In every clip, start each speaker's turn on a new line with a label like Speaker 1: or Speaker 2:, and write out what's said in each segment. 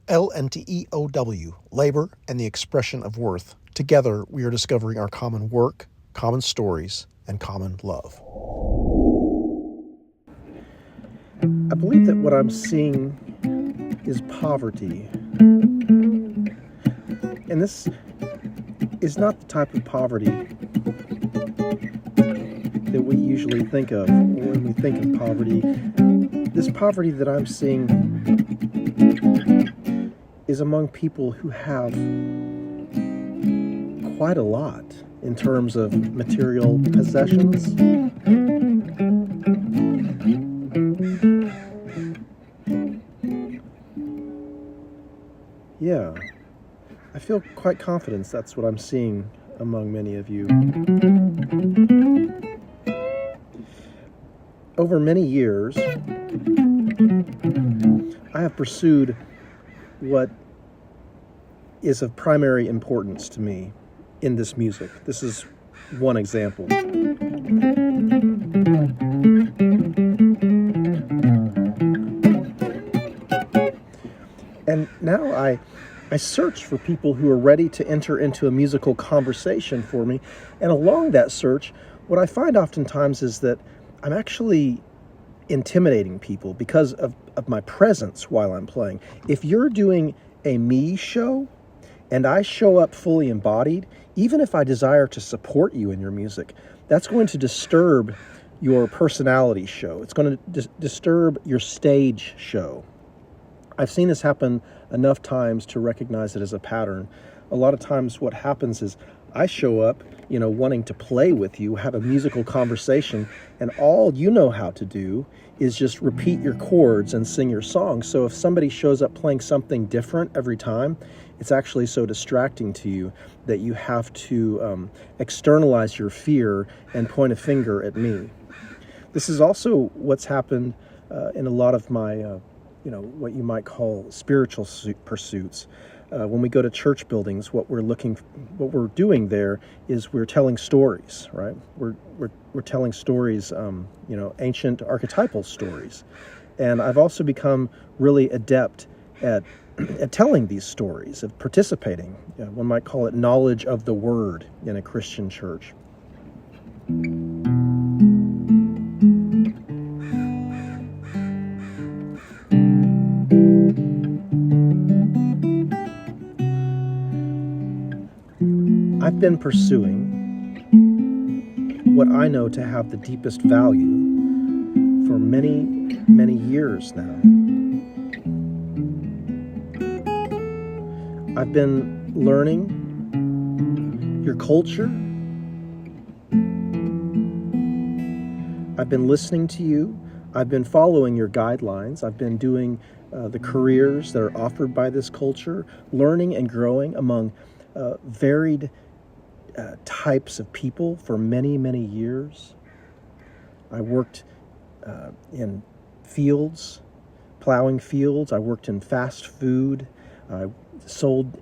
Speaker 1: LNTEOW, labor and the expression of worth. Together, we are discovering our common work, common stories, and common love. I believe that what I'm seeing is poverty. And this is not the type of poverty that we usually think of when we think of poverty. This poverty that I'm seeing is among people who have quite a lot in terms of material possessions. Yeah, I feel quite confident that's what I'm seeing among many of you. Over many years, I have pursued what is of primary importance to me in this music. This is one example. And now I search for people who are ready to enter into a musical conversation for me. And along that search, what I find oftentimes is that I'm actually intimidating people because of my presence while I'm playing. If you're doing a me show and I show up fully embodied, even if I desire to support you in your music, that's going to disturb your personality show. It's going to disturb your stage show. I've seen this happen enough times to recognize it as a pattern. A lot of times what happens is I show up, wanting to play with you, have a musical conversation, and all you know how to do is just repeat your chords and sing your songs. So if somebody shows up playing something different every time, it's actually so distracting to you that you have to externalize your fear and point a finger at me. This is also what's happened in a lot of my what you might call spiritual pursuits. When we go to church buildings, what we're doing there is we're telling stories, right? We're telling stories, ancient archetypal stories. And I've also become really adept at telling these stories, of participating. One might call it knowledge of the word in a Christian church. I've been pursuing what I know to have the deepest value for many, many years now. I've been learning your culture. I've been listening to you. I've been following your guidelines. I've been doing the careers that are offered by this culture, learning and growing among varied types of people for many, many years. I worked in fields, plowing fields. I worked in fast food. I sold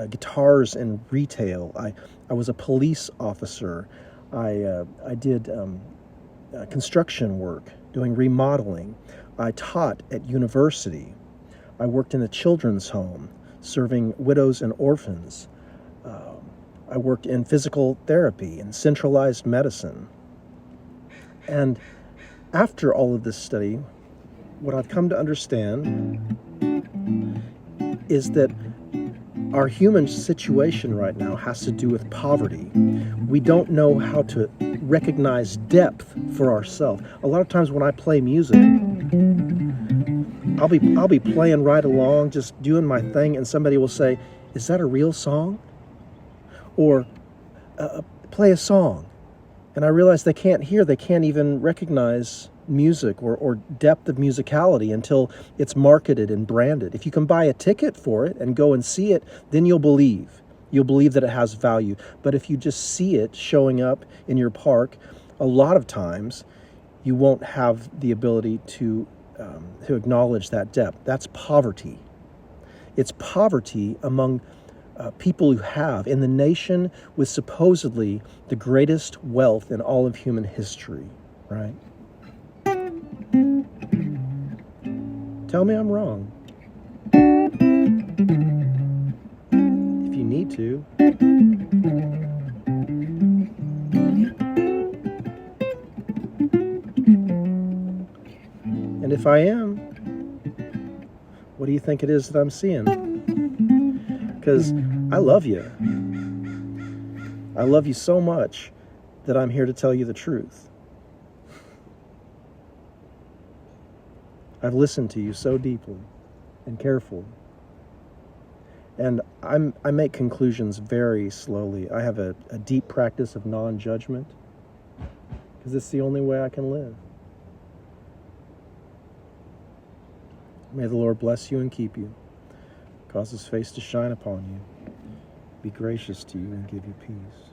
Speaker 1: guitars in retail. I was a police officer. I did construction work, doing remodeling. I taught at university. I worked in a children's home, serving widows and orphans. I worked in physical therapy and centralized medicine. And after all of this study, what I've come to understand is that our human situation right now has to do with poverty. We don't know how to recognize depth for ourselves. A lot of times when I play music, I'll be playing right along, just doing my thing, and somebody will say, "Is that a real song?" Or play a song. And I realize they can't even recognize music or depth of musicality until it's marketed and branded. If you can buy a ticket for it and go and see it, then you'll believe. You'll believe that it has value. But if you just see it showing up in your park, a lot of times you won't have the ability to acknowledge that depth. That's poverty. It's poverty among people who have, in the nation with supposedly the greatest wealth in all of human history, right? Tell me I'm wrong. to. And if I am, what do you think it is that I'm seeing? Because I love you. I love you so much that I'm here to tell you the truth. I've listened to you so deeply and carefully. And I make conclusions very slowly. I have a deep practice of non-judgment because it's the only way I can live. May the Lord bless you and keep you, cause his face to shine upon you, be gracious to you, and give you peace.